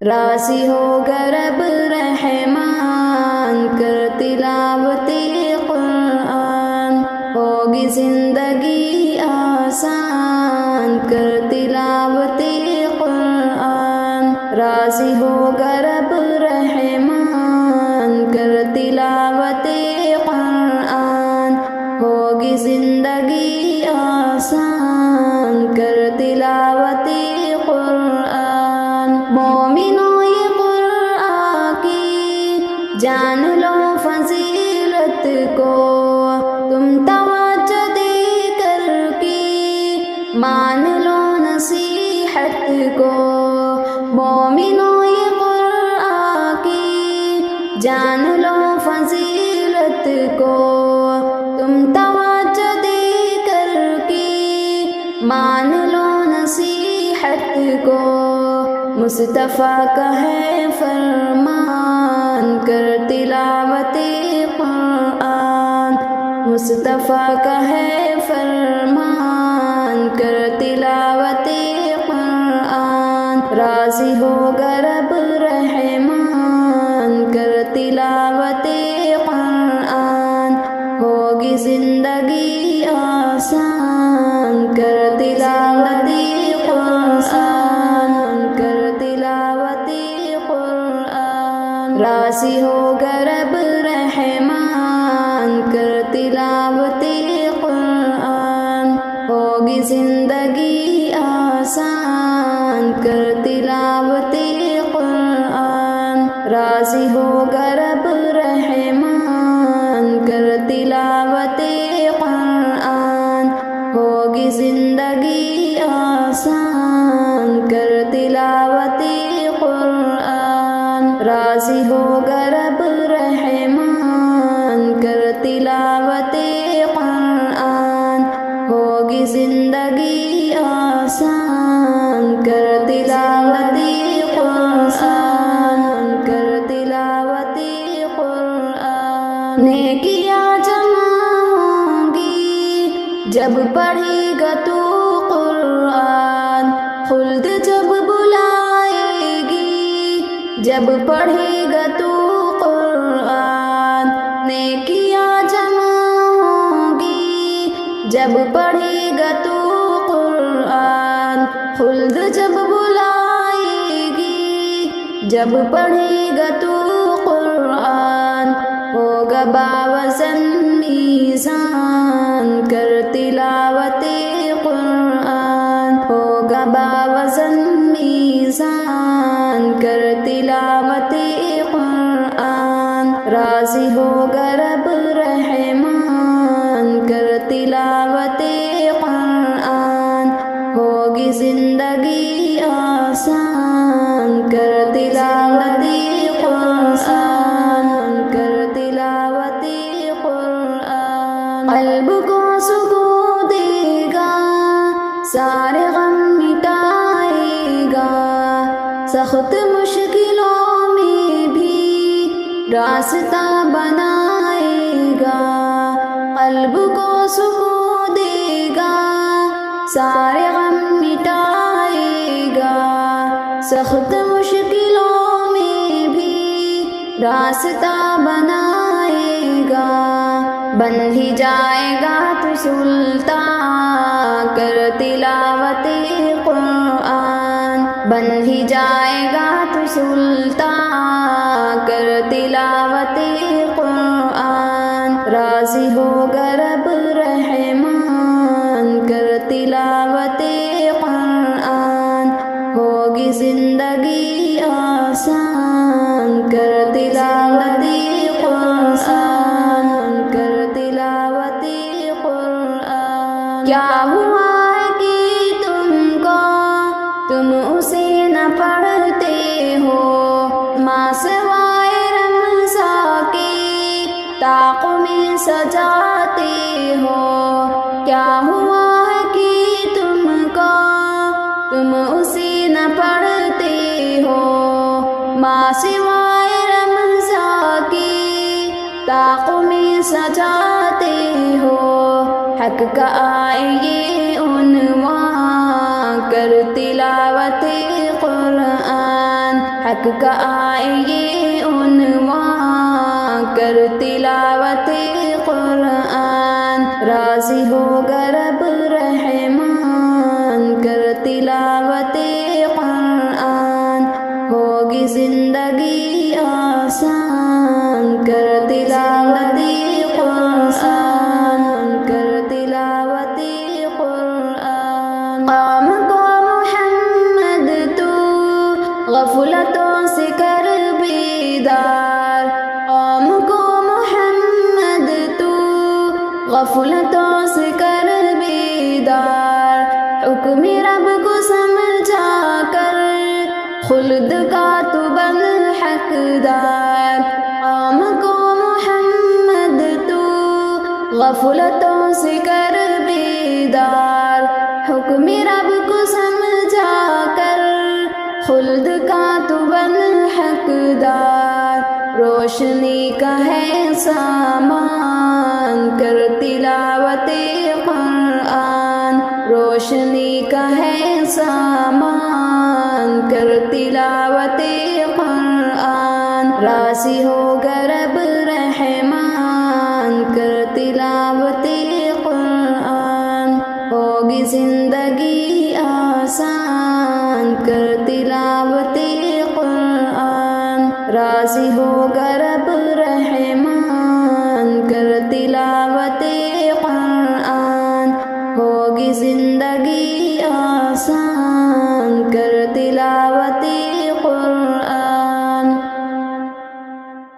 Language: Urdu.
راضی ہوگا رب رحمان کر تلاوت قرآن، ہوگی زندگی آسان کر تلاوت قرآن، راضی ہوگا رب رحمان کر تلاوت قرآن، ہوگی زندگی آسان کر تلاوت قرآن۔ مومنوں یہ قرآن کی جان لو فضیلت کو، تم توجہ دے کر کے مان لو نصیحت کو۔ مومنوں یہ قرآن کی جان لو فضیلت کو، تم توجہ دے کر کے مان لو نصیحت کو۔ مصطفیٰ کا ہے فرمان کر تلاوت قرآن، مصطفیٰ کا ہے فرمان کر تلاوت قرآن، راضی ہوگا رب رحمان کر تلاوت قرآن، ہوگی زندگی آسان کر تلاوت قرآن، کر تلاوت قرآن، راضی ہوگا رب رحمان کر تلاوت قرآن، ہوگی زندگی آسان کر تلاوت قرآن، راضی ہوگا رب رحمان کر تلاوت قرآن، ہوگی زندگی آسان کر تلاوت قرآن، راضی ہوگا رب رحمان کر تلاوت قرآن، ہوگی زندگی آسان کر تلاوت قرآن، کر تلاوت قرآن۔ نیکیاں جمع ہوں گی جب پڑھے گا تو قرآن، خلد جب بلائے گی جب پڑھے گا تو قرآن، نیکیاں جمع ہوں گی جب پڑھے گا تو قرآن، خلد جب بلائے گی جب پڑھے گا تو قرآن، ہوگا باوزن میزان کر تلاوت قرآن، ہوگا باوزن میزان کر تلاوت قرآن، راضی ہوگا رب رحمان کر تلاوت قرآن، ہوگی زندگی آسان کر تلاوت قرآن، کر تلاوت قرآن، قلب کو سکون دے گا سارے غم مٹائے گا، سخت مشکلوں میں بھی راستہ بنائے گا، قلب کو سکون دے گا سارے غم مٹائے گا، سخت مشکلوں میں بھی راستہ بنائے گا، بن ہی جائے گا تو سلطان کر تلاوت قرآن، بن ہی جائے گا تو سلطان کر تلاوت قرآن، راضی ہوگا رب رحمان کر تلاوت قرآن، ہوگی زندگی آسان کر تلاوت قرآن، کر تلاوت قرآن۔ کیا ہوا ہے کہ تم کو تم اسے نہ پڑھتے ہو، ماں سوائے رمضا کے طاق میں سجاتے ہو، کیا ہوا ہے کہ تم کو تم اسے نہ پڑھتے ہو، ماں سوائے رمضا کے طاق میں سجاتے ہو، حق کا آئے یہ عنوان کر تلاوت قرآن، حق کا آئے یہ عنوان، کر تلاوت قرآن، راضی ہوگا رب رحمان، کر تلاوت قرآن، ہوگی زندگی آسان، کر تلاوت قرآن، کر تلاوت قرآن۔ قام کو محمد تو غفلتوں سے کر بیدار، قوم کو محمد تو غفلتوں سے کر بیدار، حکم رب کو سمجھا کر خلد کا تو بن حقدار، قوم کو محمد تو غفلتوں سے کر بیدار، حکم رب کو سمجھا کر خلد کا تو بن حقدار، روشنی کا ہے سامان، کر تلاوت قرآن، روشنی کا ہے سامان، کر تلاوت قرآن، راضی ہوگا رب رحمان، کر تلاوت قرآن، ہوگی زندگی آسان، کر تلاوت قرآن، راضی ہوگا